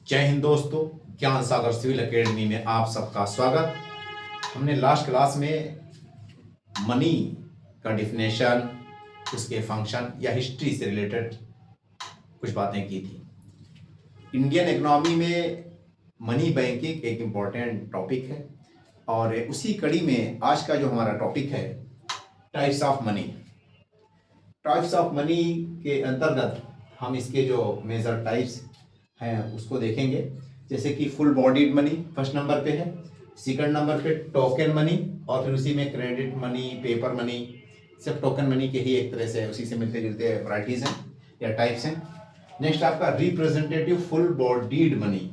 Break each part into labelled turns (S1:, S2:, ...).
S1: जय हिंद दोस्तों। ज्ञान सागर सिविल एकेडमी में आप सबका स्वागत। हमने लास्ट क्लास में मनी का डिफिनेशन, उसके फंक्शन या हिस्ट्री से रिलेटेड कुछ बातें की थी। इंडियन इकोनॉमी में मनी बैंकिंग एक इम्पॉर्टेंट टॉपिक है और उसी कड़ी में आज का जो हमारा टॉपिक है types of money. Types of money के अंतर्गत हम इसके जो मेजर टाइप्स हैं उसको देखेंगे। जैसे कि full bodied money first number पे है, सेकंड नंबर पे टोकन मनी और फिर उसी में क्रेडिट मनी, पेपर मनी, सब टोकन मनी के ही एक तरह से उसी से मिलते जुलते वैराइटीज हैं या टाइप्स हैं। नेक्स्ट आपका representative full bodied money.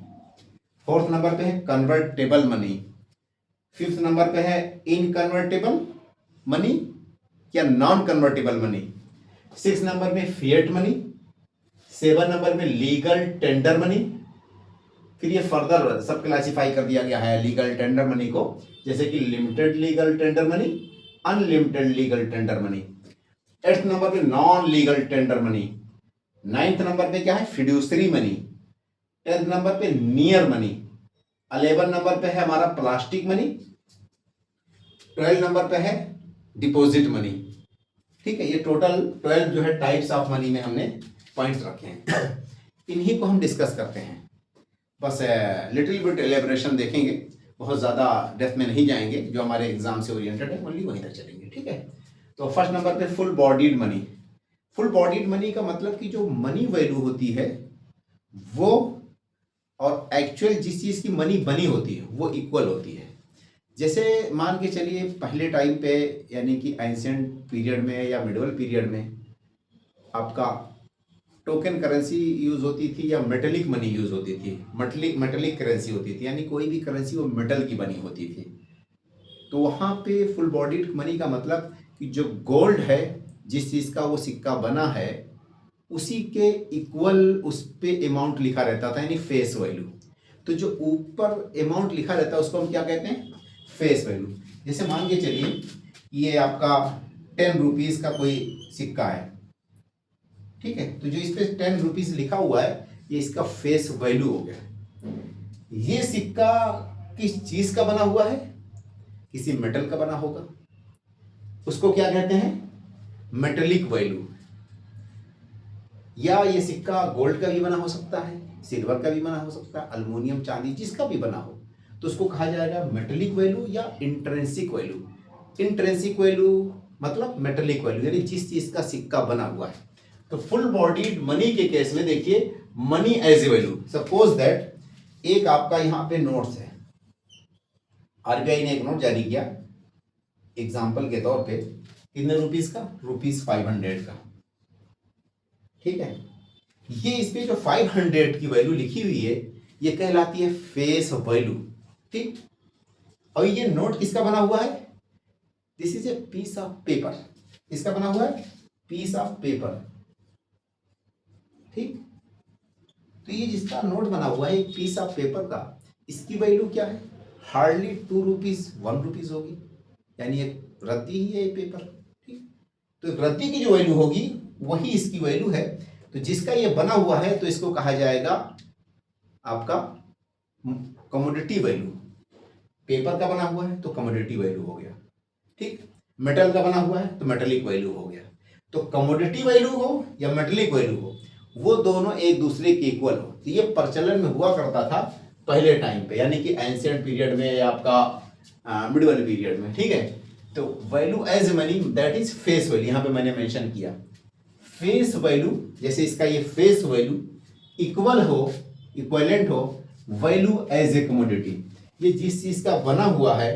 S1: Fourth number पे है कन्वर्टेबल मनी। फिफ्थ नंबर पे है इनकन्वर्टेबल मनी या non convertible money. Six number में फिएट मनी। सेवन नंबर में लीगल टेंडर मनी। फिर ये फर्दर सब क्लासिफाई कर दिया गया है लीगल टेंडर मनी को, जैसे कि limited legal tender money, unlimited legal tender money. Eighth number पे non legal tender money. Ninth number पे क्या है फिड्यूसरी मनी। टेंथ नंबर पे नियर मनी। 11 नंबर पे है हमारा प्लास्टिक मनी। 12 नंबर पे है डिपॉजिट मनी। ठीक है, ये टोटल 12 जो है टाइप्स ऑफ मनी में हमने पॉइंट्स रखे हैं। इन्हीं को हम डिस्कस करते हैं। बस लिटिल बिट एलेबरेशन देखेंगे, बहुत ज़्यादा डेप्थ में नहीं जाएंगे। जो हमारे एग्जाम से ओरिएंटेड है ओनली वहीं तक चलेंगे। ठीक है, तो फर्स्ट नंबर पे full bodied money. Full bodied money का मतलब कि जो मनी वैल्यू होती है वो और एक्चुअल जिस चीज़ की मनी बनी होती है वो इक्वल होती है। जैसे मान के चलिए पहले टाइम पे यानी कि एंशिएंट पीरियड में या मिडिवल पीरियड में आपका टोकन करेंसी यूज़ होती थी या मेटेलिक मनी यूज़ होती थी। मेटेलिक करेंसी होती थी, यानी कोई भी करेंसी वो मेटल की बनी होती थी। तो वहाँ पे फुल बॉडीड मनी का मतलब कि जो गोल्ड है, जिस चीज़ का वो सिक्का बना है उसी के इक्वल उस पे अमाउंट लिखा रहता था, यानी फेस वैल्यू। तो जो ऊपर अमाउंट लिखा रहता है उसको हम क्या कहते हैं, फेस वैल्यू। जैसे मान के चलिए ये आपका 10 रुपीज़ का कोई सिक्का है, ठीक है, तो जो इस पे 10 रुपीज़ लिखा हुआ है ये इसका फेस वैल्यू हो गया। ये सिक्का किस चीज़ का बना हुआ है, किसी मेटल का बना होगा, उसको क्या कहते हैं, मेटेलिक वैल्यू। या ये सिक्का गोल्ड का भी बना हो सकता है, सिल्वर का भी बना हो सकता है, अल्युमिनियम, चांदी, जिसका भी बना हो, तो उसको कहा जाएगा मेटेलिक वैल्यू या इंट्रिंसिक वैल्यू। इंट्रिंसिक वैल्यू मतलब मेटेलिक वैल्यू, यानी जिस चीज का सिक्का बना हुआ है। तो फुल बॉडीड मनी के केस में देखिए money as a value. Suppose that एक आपका यहां पे नोट्स है, आरबीआई ने एक नोट जारी किया एग्जाम्पल के तौर पे, कितने रुपीज का, ₹500 का। ठीक है, ये इस पे जो 500 की वैल्यू लिखी हुई है ये कहलाती है फेस वैल्यू। ठीक, और ये नोट किसका बना हुआ है, this is a piece of paper. किसका बना हुआ है, पीस ऑफ पेपर। ठीक, तो ये जिसका नोट बना हुआ है एक पीस ऑफ पेपर का, इसकी वैल्यू क्या है, हार्डली 2 रुपीज 1 रुपीज होगी, यानी एक रद्दी ही है ये पेपर। ठीक, तो रद्दी की जो वैल्यू होगी वही इसकी वैल्यू है। तो जिसका ये बना हुआ है तो इसको कहा जाएगा आपका कमोडिटी वैल्यू। पेपर का बना हुआ है तो कमोडिटी वैल्यू हो गया। ठीक, मेटल का बना हुआ है तो मेटेलिक वैल्यू हो गया। तो कमोडिटी वैल्यू हो या मेटेलिक वैल्यू हो, वो दोनों एक दूसरे के इक्वल हो। तो ये प्रचलन में हुआ करता था पहले टाइम पे, यानी कि एंशिएंट पीरियड में या आपका मिडिवल पीरियड में। ठीक है, तो value as money that is face value, यहाँ पे मैंने मेंशन किया फेस वैल्यू। जैसे इसका ये फेस वैल्यू इक्वल हो, इक्विवेलेंट हो वैल्यू एज ए कमोडिटी। ये जिस चीज का बना हुआ है,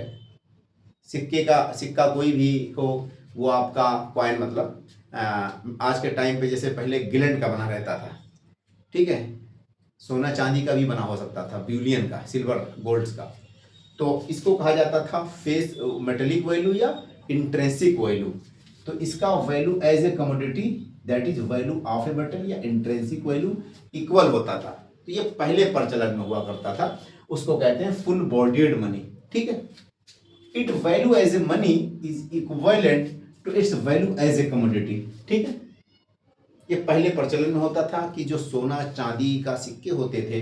S1: सिक्का कोई भी हो, वो आपका कॉइन मतलब आज के टाइम पे जैसे पहले गिलेंट का बना रहता था, ठीक है, सोना चांदी का भी बना हो सकता था, ब्यूलियन का, सिल्वर गोल्ड्स का। तो इसको कहा जाता था फेस मेटेलिक वैल्यू या इंट्रिंसिक वैल्यू। तो इसका value as a commodity that is value of a metal या इंट्रिंसिक वैल्यू इक्वल होता था। तो ये पहले प्रचलन में हुआ करता था, उसको कहते हैं फुल बॉडीड मनी। ठीक है, it value as a money is equivalent to its value as a commodity. ठीक है, ये पहले प्रचलन में होता था कि जो सोना चांदी का सिक्के होते थे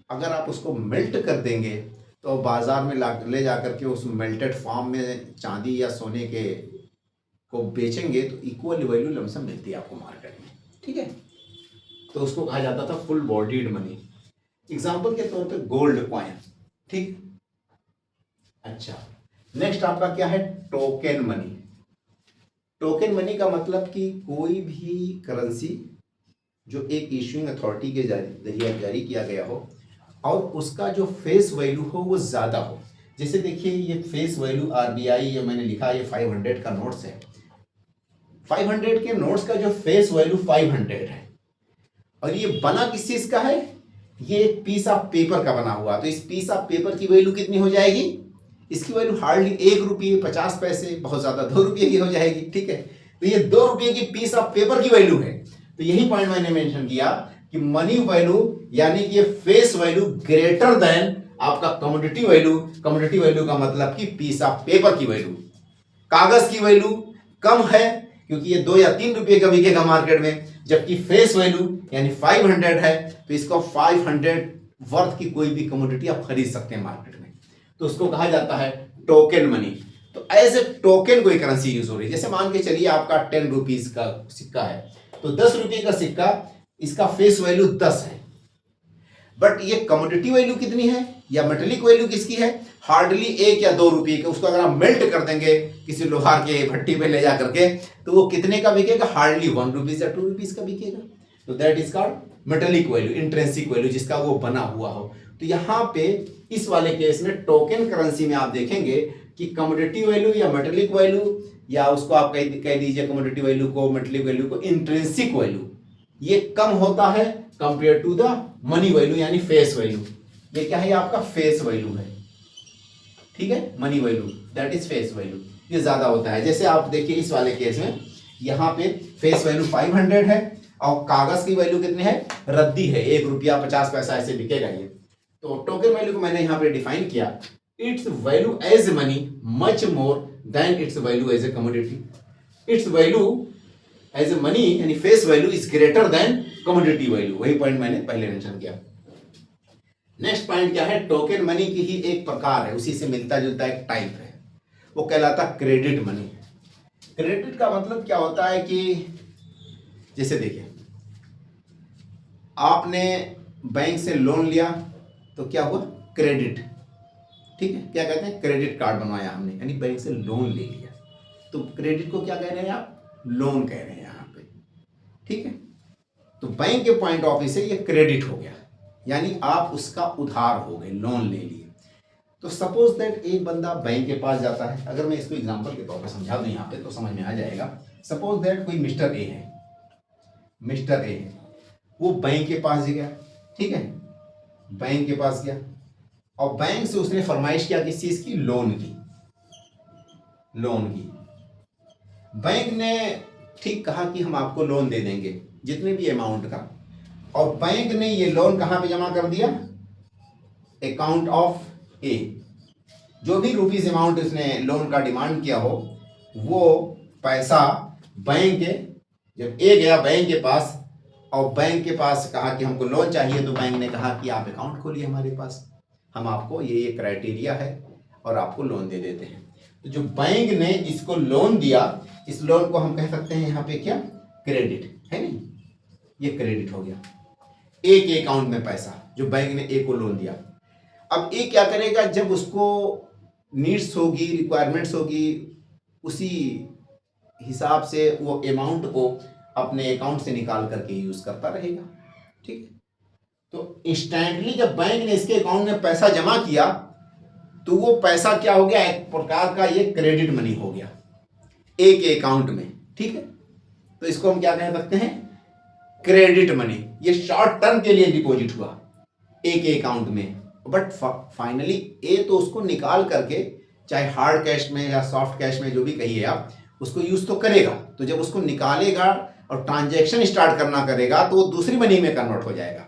S1: अगर आप उसको मेल्ट कर देंगे तो बाजार में ले जा करके उस मेल्टेड फॉर्म में चांदी या सोने के को बेचेंगे तो इक्वल वैल्यू लमसम मिलती है आपको मार्केट में, ठीक है। तो उसको कहा जाता था फुल बॉडीड मनी। एग्जाम्पल के तौर पे गोल्ड कॉइन, ठीक। अच्छा, नेक्स्ट आपका क्या है, टोकन मनी। टोकन मनी का मतलब कि कोई भी करेंसी जो एक इश्यूइंग अथॉरिटी के जरिए जारी किया गया हो और उसका जो फेस वैल्यू हो वो ज़्यादा हो। जैसे देखिए ये फेस वैल्यू आरबीआई, ये मैंने लिखा ये 500 का नोट्स है। 500 के नोट्स का जो फेस वैल्यू 500 है और ये बना किस चीज़ का है, ये एक पीस ऑफ पेपर का बना हुआ। तो इस पीस ऑफ पेपर की वैल्यू कितनी हो जाएगी, इसकी वैल्यू हार्डली 1 रुपये 50 पैसे, बहुत ज़्यादा 2 रुपये की हो जाएगी, ठीक है। तो ये 2 रुपये की पीस ऑफ पेपर की वैल्यू है। तो यही पॉइंट मैंने मेंशन किया कि मनी वैल्यू यानी कि ये फेस वैल्यू ग्रेटर देन आपका कमोडिटी वैल्यू। कमोडिटी वैल्यू का मतलब कि पीस ऑफ पेपर की वैल्यू। कागज की वैल्यू कम है क्योंकि ये 2 या 3 रुपये का बिकेगा मार्केट में, जबकि फेस वैल्यू यानी 500 है तो इसको 500 वर्थ की कोई भी कमोडिटी आप खरीद सकते हैं मार्केट में। तो उसको कहा जाता है टोकन मनी। तो एज ए टोकन कोई करेंसी यूज हो रही है। जैसे मान के चलिए आपका 10 रुपीज का सिक्का है, तो 10 रुपये का सिक्का, इसका फेस वैल्यू 10 है, बट ये कमोडिटी वैल्यू कितनी है या मेटेलिक वैल्यू किसकी है, हार्डली 1 या 2 रुपये का। उसको अगर आप मेल्ट कर देंगे किसी लोहार के भट्टी पे ले जा करके तो वो कितने का बिकेगा, हार्डली 1 रुपीज या 2 रुपीज का बिकेगा। तो that is called metallic value, intrinsic value, जिसका वो बना हुआ हो। तो यहाँ पे इस वाले केस में टोकन करेंसी में आप देखेंगे कि कमोडिटी वैल्यू या मेटेलिक वैल्यू, या उसको आप कह दीजिए कमोडिटी वैल्यू को, मेटेलिक वैल्यू को इंट्रिंसिक वैल्यू, ये कम होता है compare to the money value यानी फेस वैल्यू। ये क्या है, आपका फेस वैल्यू है, ठीक है। Money value that is face value, ये ज्यादा होता है। जैसे आप देखिए इस वाले केस में यहाँ पे फेस वैल्यू 500 है और कागज की वैल्यू कितनी है, रद्दी है, 1 रुपया 50 पैसा ऐसे बिकेगा ये। तो टोकन वैल्यू को मैंने यहाँ पे डिफाइन किया, its value as money much more than its value as a commodity. Its value as a money यानी face value is greater than commodity value. वही पॉइंट मैंने पहले मेंशन किया। नेक्स्ट पॉइंट क्या है, टोकन मनी की ही एक प्रकार है, उसी से मिलता जुलता एक टाइप है, वो कहलाता क्रेडिट मनी। क्रेडिट का मतलब क्या होता है कि जैसे देखिए आपने बैंक से लोन लिया तो क्या हुआ, क्रेडिट, ठीक है। क्या कहते हैं, क्रेडिट कार्ड बनवाया हमने, यानी बैंक से लोन ले लिया। तो क्रेडिट को क्या कह रहे हैं आप, लोन कह रहे हैं यहाँ पे, ठीक है। तो बैंक के पॉइंट ऑफ व्यू से ये क्रेडिट हो गया, यानी आप उसका उधार हो गए, लोन ले लिए। तो सपोज दैट एक बंदा बैंक के पास जाता है, अगर मैं इसको एग्जांपल के तौर पर समझा दूं यहाँ पे तो समझ में आ जाएगा। सपोज दैट कोई मिस्टर ए है, मिस्टर ए है, वो बैंक के पास गया, ठीक है, बैंक के पास गया और बैंक से उसने फरमाइश किया किस चीज की, लोन की, लोन की। बैंक ने ठीक कहा कि हम आपको लोन दे देंगे जितने भी अमाउंट का, और बैंक ने ये लोन कहां पे जमा कर दिया, अकाउंट ऑफ ए। जो भी रुपीस अमाउंट उसने लोन का डिमांड किया हो वो पैसा बैंक के, जब ए गया बैंक के पास और बैंक के पास कहा कि हमको लोन चाहिए, तो बैंक ने कहा कि आप अकाउंट खोलिए हमारे पास, हम आपको ये क्राइटेरिया है और आपको लोन दे देते हैं। तो जो बैंक ने इसको लोन दिया, इस लोन को हम कह सकते हैं यहाँ पे क्या, क्रेडिट है नहीं, ये क्रेडिट हो गया। ए के अकाउंट में पैसा जो बैंक ने ए को लोन दिया। अब ए क्या करेगा, जब उसको नीड्स होगी, रिक्वायरमेंट्स होगी, उसी हिसाब से वो अमाउंट को अपने अकाउंट से निकाल करके यूज करता रहेगा, ठीक है। तो इंस्टेंटली जब बैंक ने इसके अकाउंट में पैसा जमा किया तो वो पैसा क्या हो गया, एक प्रकार का ये क्रेडिट मनी हो गया ए के अकाउंट में, ठीक है। तो इसको हम क्या कह सकते हैं, क्रेडिट मनी। ये शॉर्ट टर्म के लिए डिपॉजिट हुआ ए के अकाउंट में, बट फाइनली ए तो उसको निकाल करके चाहे हार्ड कैश में या सॉफ्ट कैश में जो भी कहिए आप, उसको यूज तो करेगा। तो जब उसको निकालेगा और ट्रांजैक्शन स्टार्ट करना करेगा तो वो दूसरी मनी में कन्वर्ट हो जाएगा।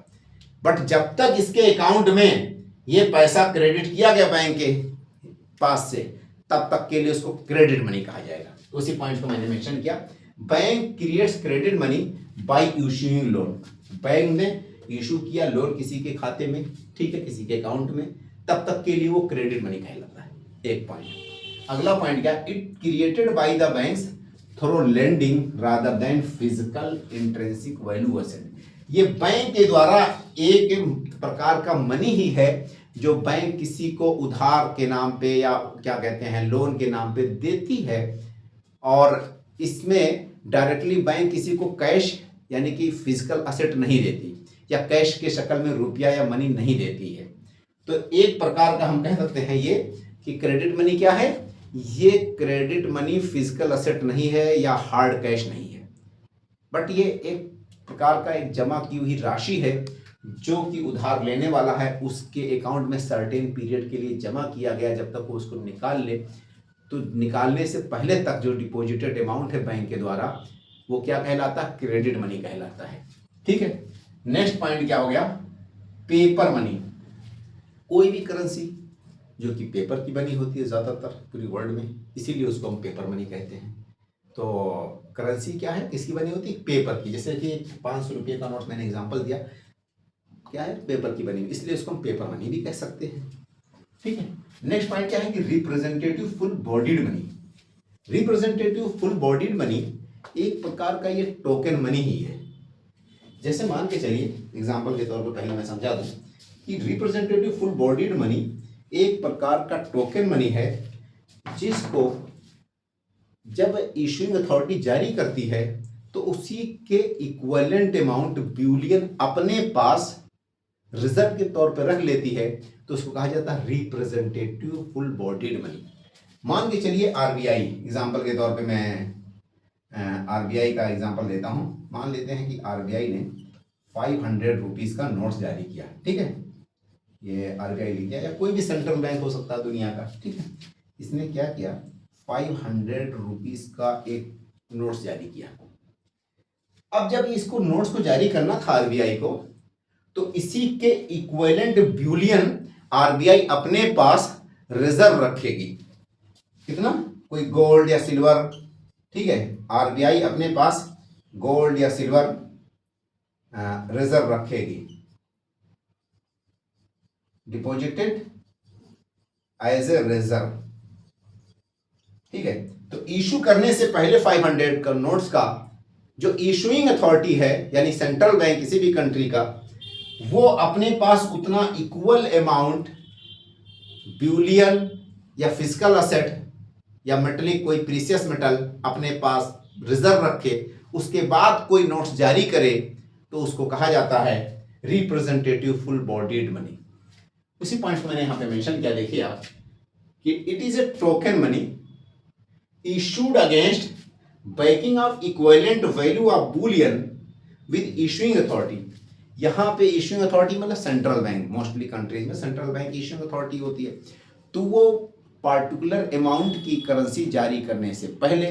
S1: बट जब तक इसके अकाउंट में ये पैसा क्रेडिट किया गया बैंक के पास से, तब तक के लिए उसको क्रेडिट मनी कहा जाएगा। तो उसी पॉइंट को मैंने मेंशन किया, bank creates credit money by issuing loan. Bank ने इशू किया लोन किसी के खाते में, ठीक है, किसी के अकाउंट में, तब तक के लिए वो क्रेडिट मनी कहलाता है। एक पॉइंट। अगला पॉइंट क्या, it created by the banks through lending rather than physical intrinsic value asset. ये बैंक के द्वारा एक प्रकार का मनी ही है जो बैंक किसी को उधार के नाम पे या क्या कहते हैं लोन के नाम पे देती है, और इसमें डायरेक्टली बैंक किसी को कैश यानी कि फिजिकल असेट नहीं देती या कैश के शक्ल में रुपया या मनी नहीं देती है। तो एक प्रकार का हम कह सकते हैं ये कि क्रेडिट मनी क्या है, ये क्रेडिट मनी फिजिकल असेट नहीं है या हार्ड कैश नहीं है, बट ये एक प्रकार का एक जमा की हुई राशि है जो कि उधार लेने वाला है उसके अकाउंट में सर्टेन पीरियड के लिए जमा किया गया, जब तक वो उसको निकाल ले। तो निकालने से पहले तक जो डिपॉजिटेड अमाउंट है बैंक के द्वारा वो क्या कहलाता है, क्रेडिट मनी कहलाता है। ठीक है, नेक्स्ट पॉइंट क्या हो गया, पेपर मनी। कोई भी करेंसी जो कि पेपर की बनी होती है ज़्यादातर पूरी वर्ल्ड में, इसीलिए उसको हम पेपर मनी कहते हैं। तो करेंसी क्या है, किसकी बनी होती है, पेपर की। जैसे कि 500 रुपये का नोट मैंने एग्जांपल दिया, क्या है, पेपर की बनी, इसलिए उसको हम पेपर मनी भी कह सकते हैं। ठीक है, नेक्स्ट पॉइंट क्या है कि representative full bodied money. Representative full bodied money एक प्रकार का ये टोकन मनी ही है। जैसे मान के चलिए एग्जांपल के तौर पर पहले मैं समझा दूं कि रिप्रेजेंटेटिव फुल बॉडीड मनी एक प्रकार का टोकन मनी है जिसको जब इशूइंग अथॉरिटी जारी करती है तो उसी के इक्विवेलेंट अमाउंट बुलियन अपने पास रिजर्व के तौर पर रख लेती है, तो उसको कहा जाता है रिप्रेजेंटेटिव फुल बॉडीड मनी। मान के चलिए आरबीआई, एग्जांपल के तौर पे मैं आरबीआई का एग्जांपल देता हूं। मान लेते हैं कि आरबीआई ने 500 रुपीज़ का नोट्स जारी किया, ठीक है, ये आरबीआई लिख दिया या कोई भी सेंट्रल बैंक हो सकता है दुनिया का, ठीक है। इसने क्या किया, 500 रुपीज़ का एक नोट्स जारी किया। अब जब इसको नोट्स को जारी करना था आरबीआई को, तो इसी के इक्विवेलेंट बुलियन आरबीआई अपने पास रिजर्व रखेगी। कितना, कोई गोल्ड या सिल्वर, ठीक है, आरबीआई अपने पास गोल्ड या सिल्वर रिजर्व रखेगी, डिपॉजिटेड एज ए रिजर्व। ठीक है, तो इशू करने से पहले 500 का नोट्स का जो इशूइंग अथॉरिटी है यानी सेंट्रल बैंक किसी भी कंट्री का, वो अपने पास उतना इक्वल अमाउंट बुलियन या फिजिकल असेट या मेटलिक कोई प्रीशियस मेटल अपने पास रिजर्व रखे, उसके बाद कोई नोट्स जारी करे, तो उसको कहा जाता है रिप्रेजेंटेटिव फुल बॉडीड मनी। उसी पॉइंट को मैंने यहां पे मेंशन किया, देखिए आप कि it is A token money issued against banking of equivalent value of Boolean with issuing authority. यहां पे इशूइंग अथॉरिटी मतलब सेंट्रल बैंक, मोस्टली कंट्रीज में सेंट्रल बैंक इशूइंग अथॉरिटी होती है। तो वो पार्टिकुलर अमाउंट की करेंसी जारी करने से पहले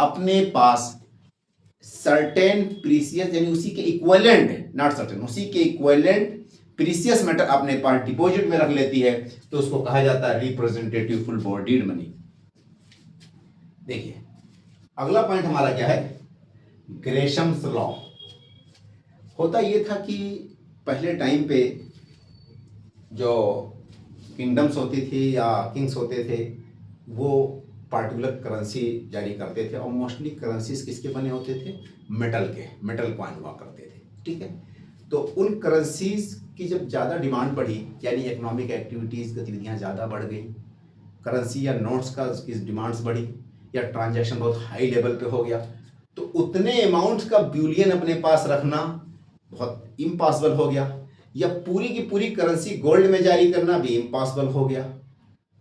S1: अपने पास सर्टेन प्रीशियस यानी उसी के इक्विवेलेंट, नॉट सर्टेन, उसी के इक्विवेलेंट प्रीशियस मेटल अपने पास डिपॉजिट में रख लेती है, तो उसको कहा जाता है रिप्रेजेंटेटिव फुल बॉडीड मनी। देखिए अगला पॉइंट हमारा क्या है, ग्रेशम्स लॉ। होता ये था कि पहले टाइम पे जो किंगडम्स होती थी या किंग्स होते थे वो पार्टिकुलर करेंसी जारी करते थे, और मोस्टली करेंसीज किसके बने होते थे, मेटल के, मेटल कॉइन हुआ करते थे। ठीक है, तो उन करेंसीज की जब ज़्यादा डिमांड बढ़ी यानी इकोनॉमिक एक्टिविटीज़ गतिविधियाँ ज़्यादा बढ़ गई, करेंसी या नोट्स का की डिमांड्स बढ़ी या ट्रांजैक्शन बहुत हाई लेवल पे हो गया, तो उतने अमाउंट का बुलियन अपने पास रखना बहुत इम्पॉसिबल हो गया, या पूरी की पूरी करेंसी गोल्ड में जारी करना भी इम्पॉसिबल हो गया।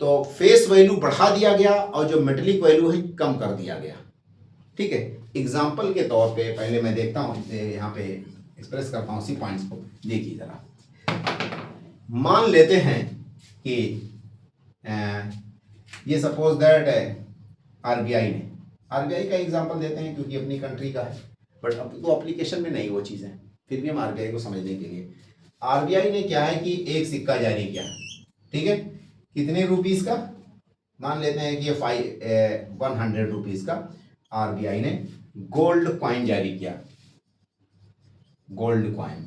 S1: तो फेस वैल्यू बढ़ा दिया गया और जो मेटलिक वैल्यू है कम कर दिया गया। ठीक है, एग्जाम्पल के तौर पे पहले मैं देखता हूँ, यहाँ पे एक्सप्रेस करता हूँ उसी पॉइंट्स को। देखिए जरा, मान लेते हैं कि ये सपोज दैट आरबीआई का एग्जांपल देते हैं क्योंकि अपनी कंट्री का है, बट अब तो एप्लीकेशन में नहीं वो चीज़ें, फिर भी हम आरबीआई को समझने के लिए, आरबीआई ने क्या है कि एक सिक्का जारी किया, ठीक है, कितने रुपीस का, मान लेते हैं कि ये 100 रुपीज़ का आरबीआई ने गोल्ड कॉइन जारी किया, गोल्ड कॉइन,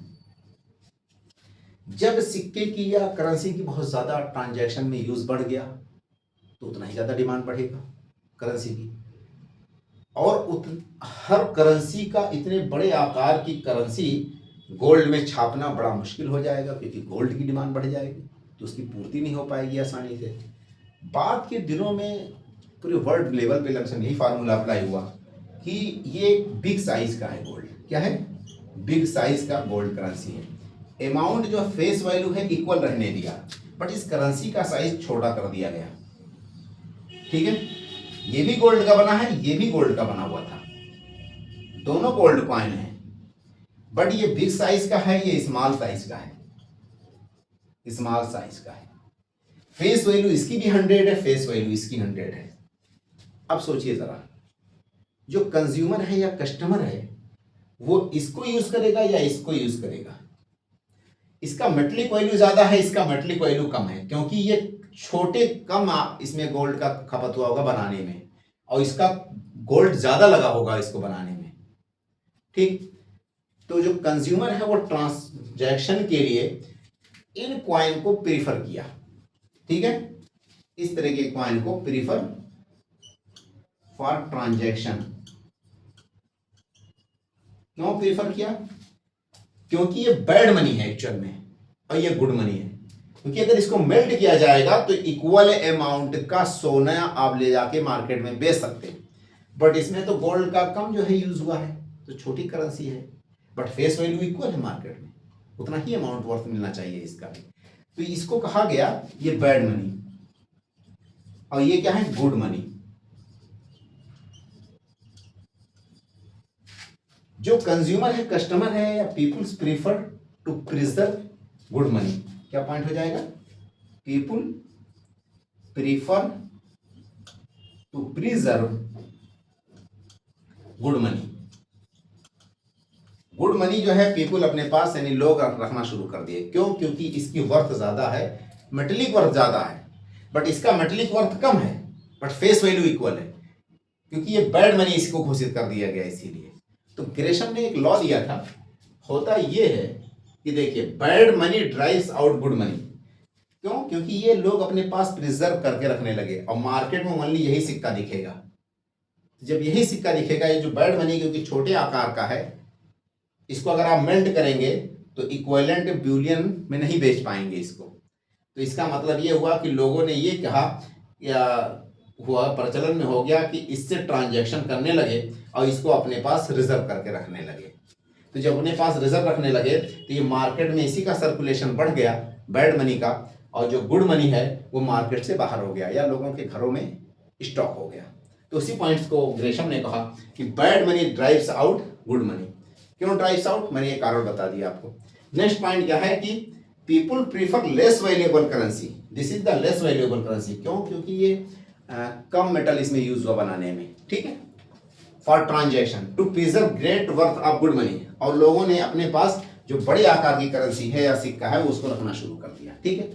S1: जब सिक्के की या करेंसी की बहुत ज़्यादा ट्रांजैक्शन में यूज़ बढ़ गया तो उतना ही ज़्यादा डिमांड बढ़ेगा करेंसी की। और हर करेंसी का इतने बड़े आकार की करेंसी गोल्ड में छापना बड़ा मुश्किल हो जाएगा, क्योंकि गोल्ड की डिमांड बढ़ जाएगी तो उसकी पूर्ति नहीं हो पाएगी आसानी से। बाद के दिनों में पूरे वर्ल्ड लेवल पे लमसम यही फार्मूला अप्लाई हुआ कि ये बिग साइज का है गोल्ड। क्या है? बिग साइज का गोल्ड करेंसी है। अमाउंट जो फेस वैल्यू है इक्वल रहने दिया, बट इस करेंसी का साइज छोटा कर दिया गया। ठीक है, ये भी गोल्ड का बना है, ये भी गोल्ड का बना हुआ था, दोनों गोल्ड कॉइन है, बट ये बिग साइज का है, ये स्मॉल साइज का है, स्मॉल साइज का है। फेस वैल्यू इसकी भी 100 है, फेस वैल्यू इसकी 100 है। अब सोचिए जरा, जो कंज्यूमर है या कस्टमर है वो इसको यूज करेगा या इसको यूज करेगा? इसका मेटलिक वैल्यू ज्यादा है, इसका मेटलिक वैल्यू कम है, क्योंकि ये छोटे कम इसमें गोल्ड का खपत हुआ होगा बनाने में, और इसका गोल्ड ज्यादा लगा होगा इसको बनाने में। ठीक, तो जो कंज्यूमर है वो ट्रांजैक्शन के लिए इन कॉइन को प्रीफर किया। ठीक है, इस तरह के कॉइन को प्रीफर फॉर ट्रांजैक्शन। क्यों प्रीफर किया? क्योंकि ये बैड मनी है एक्चुअल में, और ये गुड मनी है। क्योंकि अगर इसको मेल्ट किया जाएगा तो इक्वल अमाउंट का सोना आप ले जाके मार्केट में बेच सकते हैं, बट इसमें तो गोल्ड का कम जो है यूज हुआ है, तो छोटी करेंसी है, बट फेस वैल्यू इक्वल है मार्केट में, उतना ही अमाउंट वर्थ मिलना चाहिए इसका भी। तो इसको कहा गया ये बैड मनी, और ये क्या है? Good money. जो कंज्यूमर है, कस्टमर है या peoples prefer to preserve good money. क्या पॉइंट हो जाएगा? People prefer to preserve good money. Good money जो है पीपुल अपने पास यानी लोग रखना शुरू कर दिए। क्यों? क्योंकि इसकी वर्थ ज्यादा है, मेटलिक वर्थ ज्यादा है, बट इसका मेटलिक वर्थ कम है, बट फेस वैल्यू इक्वल है, क्योंकि ये बैड मनी इसको घोषित कर दिया गया इसीलिए। तो ग्रेशम ने एक लॉ दिया था, होता ये है कि देखिए bad money drives out good money. क्यों? क्योंकि ये लोग अपने पास प्रिजर्व करके रखने लगे, और मार्केट में ओनली यही सिक्का दिखेगा। जब यही सिक्का दिखेगा, ये जो बैड मनी क्योंकि छोटे आकार का है, इसको अगर आप मेल्ट करेंगे तो इक्विवेलेंट बुलियन में नहीं बेच पाएंगे इसको। तो इसका मतलब ये हुआ कि लोगों ने ये कहा या हुआ प्रचलन में हो गया कि इससे ट्रांजैक्शन करने लगे और इसको अपने पास रिजर्व करके रखने लगे। तो जब अपने पास रिजर्व रखने लगे तो ये मार्केट में इसी का सर्कुलेशन बढ़ गया बैड मनी का, और जो गुड मनी है वो मार्केट से बाहर हो गया या लोगों के घरों में स्टॉक हो गया। तो उसी पॉइंट्स को ग्रेशम ने कहा कि bad money drives out good money. क्यों ड्राइव्स आउट? मैंने ये कारण बता दिया आपको। नेक्स्ट पॉइंट क्या है कि people prefer less valuable currency. This is the less valuable currency. क्यों? क्योंकि ये कम मेटल इसमें यूज हुआ बनाने में। ठीक है, for transaction to preserve great worth of good money. और लोगों ने अपने पास जो बड़े आकार की करेंसी है या सिक्का है उसको रखना शुरू कर दिया। ठीक है,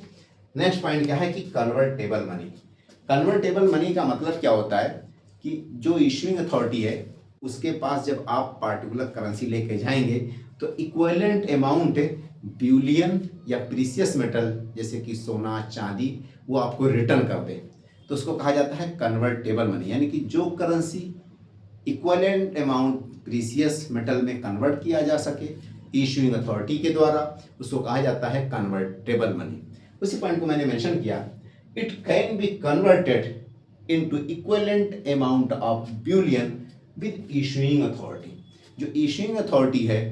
S1: नेक्स्ट पॉइंट क्या है कि कन्वर्टेबल मनी। कन्वर्टेबल मनी का मतलब क्या होता है कि जो इश्यूइंग अथॉरिटी है उसके पास जब आप पार्टिकुलर करेंसी लेके जाएंगे तो इक्विवेलेंट अमाउंट बुलियन या प्रीशियस मेटल जैसे कि सोना चांदी वो आपको रिटर्न कर दे, तो उसको कहा जाता है कन्वर्टेबल मनी। यानी कि जो currency equivalent amount precious metal में कन्वर्ट किया जा सके इश्यूइंग अथॉरिटी के द्वारा, उसको कहा जाता है कन्वर्टेबल मनी। उसी पॉइंट को मैंने मेंशन किया, it can be converted into equivalent amount of Boolean with issuing authority. जो इश्यूइंग अथॉरिटी है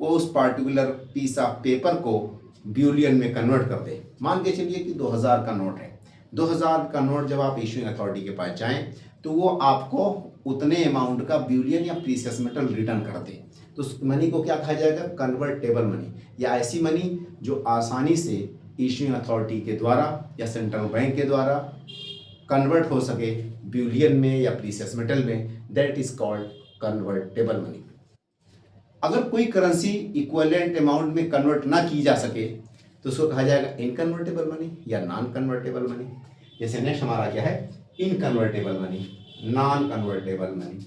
S1: वो उस पार्टिकुलर पीस ऑफ पेपर को बुलियन में कन्वर्ट कर दे। मान के चलिए कि 2000 का नोट है, 2000 का नोट जब आप इश्यूइंग अथॉरिटी के पास जाएं तो वो आपको उतने अमाउंट का बुलियन या प्रीशियस मेटल रिटर्न कर दे, तो उस मनी को क्या कहा जाएगा? कन्वर्टेबल मनी, या ऐसी मनी जो आसानी से इश्यूइंग अथॉरिटी के द्वारा या सेंट्रल बैंक के द्वारा कन्वर्ट हो सके बुलियन में या प्रीशियस मेटल में, that is called convertible money. अगर कोई करेंसी इक्विवेलेंट अमाउंट में कन्वर्ट ना की जा सके तो उसको कहा जाएगा इनकन्वर्टेबल मनी या नॉन कन्वर्टेबल मनी। जैसे नेक्स्ट हमारा क्या है? Inconvertible money, non convertible money.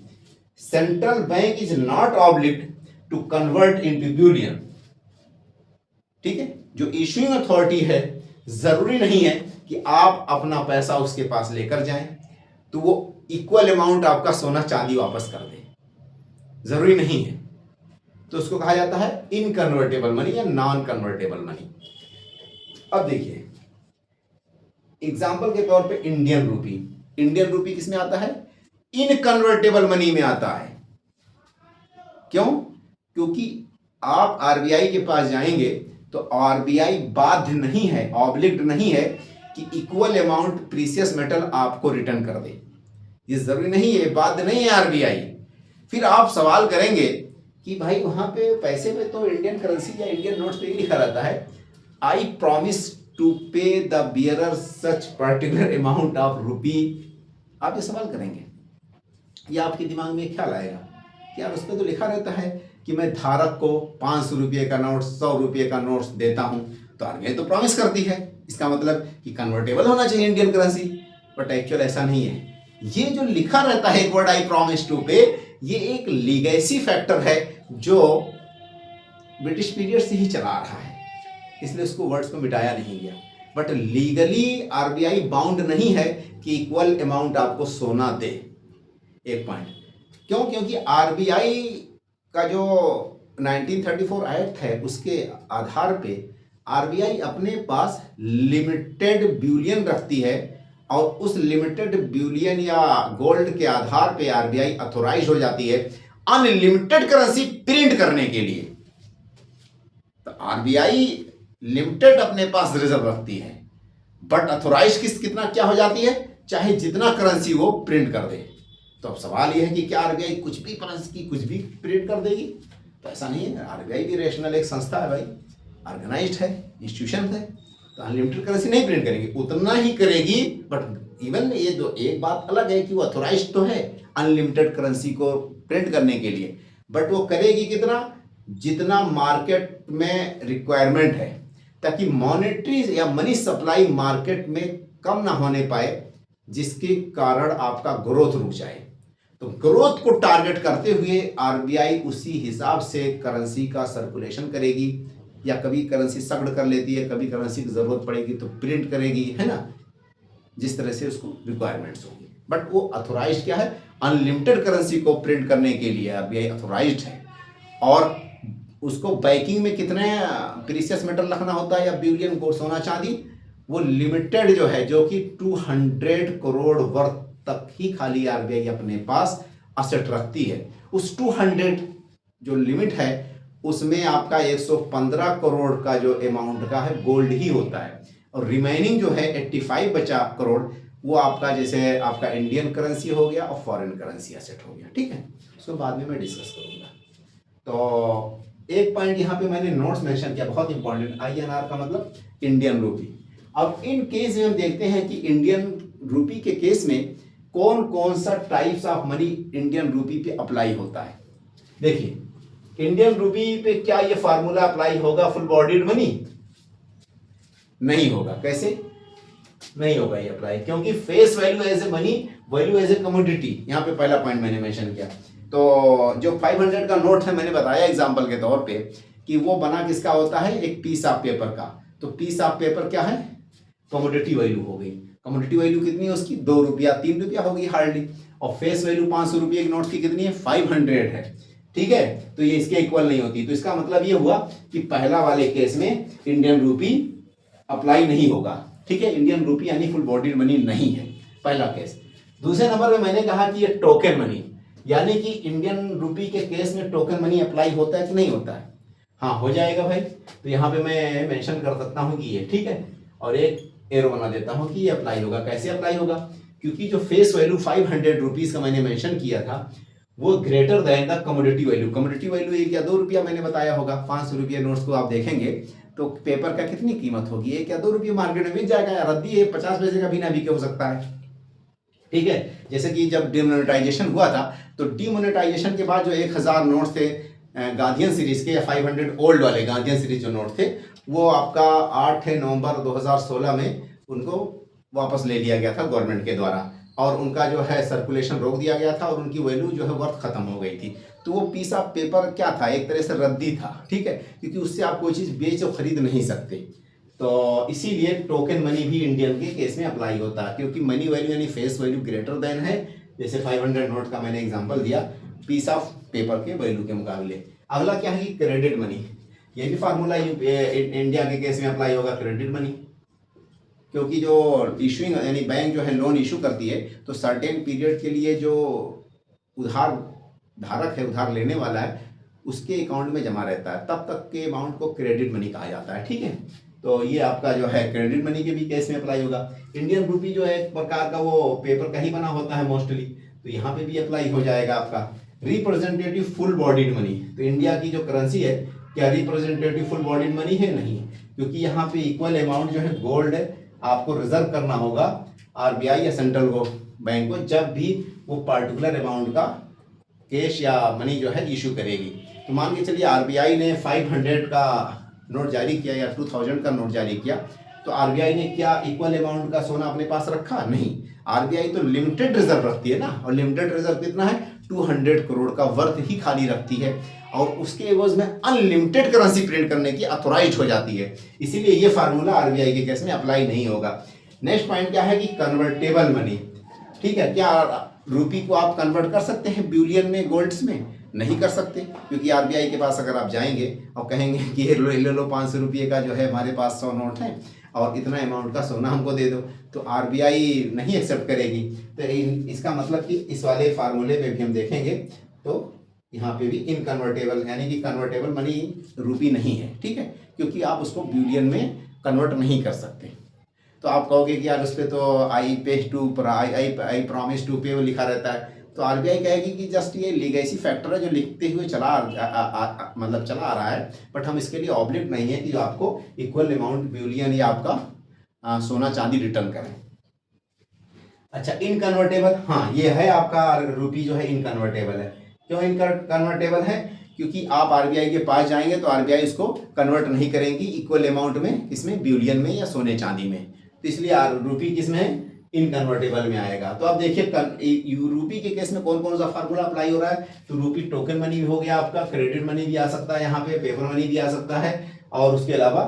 S1: Central bank is not obliged to convert into bullion. ठीक है, जो इशूइंग अथॉरिटी है, जरूरी नहीं है कि आप अपना पैसा उसके पास लेकर जाएं तो वो इक्वल अमाउंट आपका सोना चांदी वापस कर दे, जरूरी नहीं है। तो उसको कहा जाता है इनकन्वर्टेबल मनी या नॉन कन्वर्टेबल मनी। अब देखिए एग्जाम्पल के तौर पे इंडियन रूपी, इंडियन रूपी किसमें आता है? इनकन्वर्टेबल मनी में आता है। क्यों? क्योंकि आप आरबीआई के पास जाएंगे तो आरबीआई बाध्य नहीं है, ऑब्लिग्ड नहीं है कि इक्वल अमाउंट प्रीशियस मेटल आपको रिटर्न कर दे। ये जरूरी नहीं है, बाध्य नहीं है आरबीआई। फिर आप सवाल करेंगे कि भाई वहां पे पैसे पे तो इंडियन करेंसी या इंडियन नोट्स पे लिखा रहता है आई प्रॉमिस टू पे the bearer such particular amount of rupee. आप ये सवाल करेंगे या आपके दिमाग में ख्याल आएगा कि यार उस पर तो लिखा रहता है कि मैं धारक को 500 रुपये का नोट, 100 रुपये का नोट्स देता हूं, तो आरबीआई तो प्रॉमिस करती है, इसका मतलब कि कन्वर्टेबल होना चाहिए इंडियन करेंसी। बट एक्चुअल ऐसा नहीं है। ये जो लिखा रहता है एक वर्ड आई प्रॉमिस टू पे, ये एक लीगेसी फैक्टर है जो ब्रिटिश पीरियड से ही चला रहा है, इसलिए उसको वर्ड्स को मिटाया नहीं गया। बट लीगली आरबीआई बाउंड नहीं है कि इक्वल अमाउंट आपको सोना दे। एक पॉइंट क्यों? क्योंकि आरबीआई का जो 1934 एक्ट है उसके आधार पे आरबीआई अपने पास लिमिटेड बुलियन रखती है और उस लिमिटेड बुलियन या गोल्ड के आधार पे आरबीआई अथोराइज हो जाती है अनलिमिटेड करेंसी प्रिंट करने के लिए। तो आरबीआई लिमिटेड अपने पास रिजर्व रखती है, बट अथोराइज कितना क्या हो जाती है, चाहे जितना करेंसी वो प्रिंट कर दे। तो अब सवाल यह है कि क्या आरबीआई कुछ भी करेंसी की कुछ भी प्रिंट कर देगी? तो ऐसा नहीं है। आरबीआई भी रैशनल एक संस्था है भाई, ऑर्गेनाइज्ड है, इंस्टीट्यूशन है, तो अनलिमिटेड करेंसी नहीं प्रिंट करेगी, उतना ही करेगी। बट इवन ये जो एक बात अलग है कि वो अथोराइज तो है अनलिमिटेड करेंसी को प्रिंट करने के लिए, बट वो करेगी कितना? जितना मार्केट में रिक्वायरमेंट है, ताकि मॉनेटरी या मनी सप्लाई मार्केट में कम ना होने पाए, जिसके कारण आपका ग्रोथ रुक जाए। तो ग्रोथ को टारगेट करते हुए आरबीआई उसी हिसाब से करेंसी का सर्कुलेशन करेगी, या कभी करेंसी सगड़ कर लेती है, कभी करेंसी की जरूरत पड़ेगी तो प्रिंट करेगी, है ना, जिस तरह से उसको रिक्वायरमेंट्स होगी। बट वो अथोराइज्ड क्या है? अनलिमिटेड करेंसी को प्रिंट करने के लिए आरबीआई अथोराइज्ड है। और उसको बैकिंग में कितने प्रीशियस मेटल रखना होता है या बुलियन को, सोना चांदी, वो लिमिटेड जो है, जो कि 200 करोड़ वर्थ तक ही खाली आरबीआई अपने पास असेट रखती है। उस 200 जो लिमिट है उसमें आपका 115 करोड़ का जो अमाउंट का है गोल्ड ही होता है, और रिमेनिंग जो है 85 बचा करोड़ वो आपका जैसे आपका इंडियन करेंसी हो गया और फॉरेन करेंसी एसेट हो गया। ठीक है, उसको बाद में मैं डिस्कस करूंगा। तो एक पॉइंट यहाँ पे मैंने नोट्स मेंशन किया, बहुत इंपॉर्टेंट, आईएनआर का मतलब इंडियन रूपी। अब इन केस में हम देखते हैं कि इंडियन रूपी के केस में कौन कौन सा types of money Indian rupee पे अप्लाई होता है। देखिए इंडियन रूपी पे क्या ये फार्मूला अप्लाई होगा फुल बॉडीड मनी? नहीं होगा। कैसे नहीं होगा ये अप्लाई? क्योंकि face value as a money, value as a commodity. यहाँ पे पहला पॉइंट मैंने मेंशन किया। तो जो 500 का नोट है, मैंने बताया एग्जांपल के तौर पे कि वो बना किसका होता है? एक पीस ऑफ पेपर का। तो पीस ऑफ पेपर क्या है? कमोडिटी वैल्यू हो गई। कमोडिटी वैल्यू कितनी है उसकी? 2 रुपया 3 रुपया होगी हार्डली। और फेस वैल्यू 500 रुपये के नोट की कितनी है? 500 है। ठीक है, तो ये इसके इक्वल नहीं होती। तो इसका मतलब ये हुआ कि पहला वाले केस में इंडियन रूपी अप्लाई नहीं होगा। ठीक है, इंडियन रूपी यानी फुल बॉडीड मनी नहीं है, पहला केस। दूसरे नंबर में मैंने कहा कि ये टोकन मनी, यानी कि इंडियन रूपी के केस में टोकन मनी अप्लाई होता है कि नहीं होता है? हाँ, हो जाएगा भाई। तो यहाँ पे मैं मेंशन कर सकता हूँ कि ये ठीक है, और एक एरो बना देता हूँ कि ये अप्लाई होगा। कैसे अप्लाई होगा? क्योंकि जो फेस वैल्यू 500 रुपीज का मैंने मेंशन किया था वो greater than the commodity value. Commodity value 1 या 2 रुपया मैंने बताया होगा। 500 रुपये नोट्स को आप देखेंगे तो पेपर का कितनी कीमत होगी? 1 या 2 रुपये मार्केट में मिल जाएगा। यार रद्दी है, 50 पैसे का भी ना बिके हो सकता है। ठीक है, जैसे कि जब डिमोनेटाइजेशन हुआ था तो डिमोनेटाइजेशन के बाद जो 1000 नोट्स थे गांधीयन सीरीज के, या 500 ओल्ड वाले गांधीयन सीरीज जो नोट थे, वो आपका 8 नवंबर 2016 में उनको वापस ले लिया गया था गवर्नमेंट के द्वारा, और उनका जो है सर्कुलेशन रोक दिया गया था और उनकी वैल्यू जो है वर्थ खत्म हो गई थी।
S2: तो वो पीस ऑफ पेपर क्या था, एक तरह से रद्दी था, ठीक है, क्योंकि उससे आप कोई चीज़ बेच और खरीद नहीं सकते। तो इसीलिए टोकन मनी भी इंडियन के केस में अप्लाई होता है, क्योंकि मनी वैल्यू यानी फेस वैल्यू ग्रेटर देन है, जैसे 500 नोट का मैंने एग्जांपल दिया पीस ऑफ पेपर के वैल्यू के मुकाबले। अगला क्या है कि क्रेडिट मनी, ये भी फार्मूला इंडिया के केस में अप्लाई होगा, क्रेडिट मनी, क्योंकि जो इशूइंग यानी बैंक जो है लोन इशू करती है तो सर्टेन पीरियड के लिए जो उधार धारक है, उधार लेने वाला है, उसके अकाउंट में जमा रहता है, तब तक के अमाउंट को क्रेडिट मनी कहा जाता है, ठीक है। तो ये आपका जो है क्रेडिट मनी के भी केस में अप्लाई होगा। इंडियन रूपी जो है एक प्रकार का वो पेपर का ही बना होता है मोस्टली, तो यहाँ पे भी अप्लाई हो जाएगा आपका। रिप्रेजेंटेटिव फुल बॉडीड मनी, तो इंडिया की जो करेंसी है क्या रिप्रेजेंटेटिव फुल बॉडीड मनी है? नहीं, क्योंकि यहाँ पे इक्वल अमाउंट जो है गोल्ड आपको रिजर्व करना होगा आरबीआई या सेंट्रल बैंक को, जब भी वो पार्टिकुलर अमाउंट का कैश या मनी जो है इशू करेगी। तो मान के चलिए आरबीआई ने 500 का नोट जारी किया या 2000 का नोट जारी किया, तो आरबीआई ने क्या इक्वल अमाउंट का सोना अपने पास रखा? नहीं, आरबीआई तो लिमिटेड रिजर्व रखती है ना, और लिमिटेड रिजर्व कितना है? 200 करोड़ का वर्थ ही खाली रखती है, और उसके एवज में अनलिमिटेड करेंसी प्रिंट करने की अथोराइज हो जाती है। इसीलिए ये फार्मूला आरबीआई के केस में अप्लाई नहीं होगा। नेक्स्ट पॉइंट क्या है कि कन्वर्टेबल मनी, ठीक है, क्या रूपी को आप कन्वर्ट कर सकते हैं ब्यूलियन में, गोल्ड्स में? नहीं कर सकते, क्योंकि आरबीआई के पास अगर आप जाएंगे और कहेंगे कि ये ले लो 500 रुपये का जो है हमारे पास 100 नोट है और इतना अमाउंट का सोना हमको दे दो, तो आरबीआई नहीं एक्सेप्ट करेगी। तो इसका मतलब कि इस वाले फार्मूले में भी हम देखेंगे तो यहाँ पे भी इनकन्वर्टेबल यानी कि कन्वर्टेबल मनी रूपी नहीं है, ठीक है, क्योंकि आप उसको ब्यूलियन में कन्वर्ट नहीं कर सकते। तो आप कहोगे कि यार उस पर तो आई पे टू आई प्रॉमिस टू पे वो लिखा रहता है, तो आरबीआई कहेगी कि जस्ट ये लीगेसी फैक्टर है जो लिखते हुए मतलब चला आ रहा है, बट हम इसके लिए ऑब्लिगेट नहीं है कि जो आपको इक्वल अमाउंट ब्यूलियन या आपका सोना चांदी रिटर्न करें। अच्छा, इनकन्वर्टेबल, हाँ ये है आपका रूपी जो है इनकन्वर्टेबल है। क्यों इनकन्वर्टेबल है? क्योंकि आप आरबीआई के पास जाएंगे तो आरबीआई इसको कन्वर्ट नहीं करेंगी इक्वल अमाउंट में, इसमें ब्यूलियन में या सोने चांदी में, तो इसलिए रूपी किस में है? इनकन्वर्टेबल में आएगा। तो अब देखिए रूपी के केस में कौन कौन सा फार्मूला अप्लाई हो रहा है, तो रूपी टोकन मनी भी हो गया आपका, क्रेडिट मनी भी आ सकता है, यहाँ पे पेपर मनी भी आ सकता है, और उसके अलावा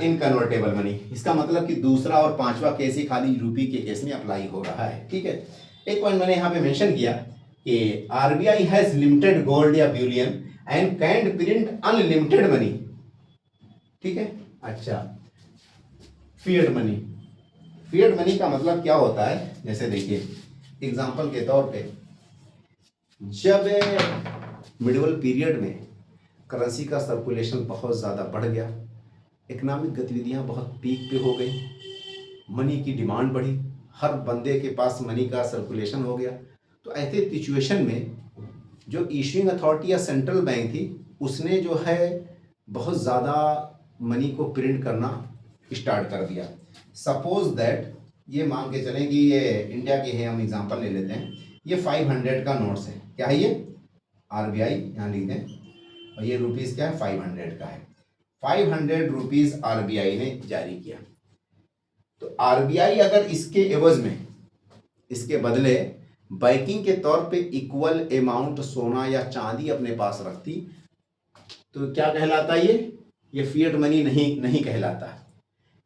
S2: इनकन्वर्टेबल मनी। इसका मतलब कि दूसरा और पांचवा केस ही खाली रूपी के केस में अप्लाई हो रहा है, ठीक है। एक पॉइंट मैंने यहाँ पे मेंशन किया कि आरबीआई हैज लिमिटेड गोल्ड या bullion and can print unlimited money, ठीक है। अच्छा, फिएट मनी, फिएट मनी का मतलब क्या होता है? जैसे देखिए एग्जांपल के तौर पे, जब मिडिवल पीरियड में करेंसी का सर्कुलेशन बहुत ज़्यादा बढ़ गया, इकोनॉमिक गतिविधियां बहुत पीक पे हो गई, मनी की डिमांड बढ़ी, हर बंदे के पास मनी का सर्कुलेशन हो गया, तो ऐसे सिचुएशन में जो इशूइंग अथॉरिटी या सेंट्रल बैंक थी उसने जो है बहुत ज़्यादा मनी को प्रिंट करना स्टार्ट कर दिया। सपोज दैट ये मान के चलें कि ये इंडिया के है, हम एग्जांपल ले लेते हैं, ये 500 का नोट्स है, क्या है ये? आरबीआई यहाँ लिख दें, और ये रुपीज़ क्या है? 500 का है। 500 रुपीज़ आरबीआई ने जारी किया, तो आरबीआई अगर इसके एवज में, इसके बदले बैकिंग के तौर पे इक्वल अमाउंट सोना या चांदी अपने पास रखती, तो क्या कहलाता है ये फिएट मनी नहीं कहलाता।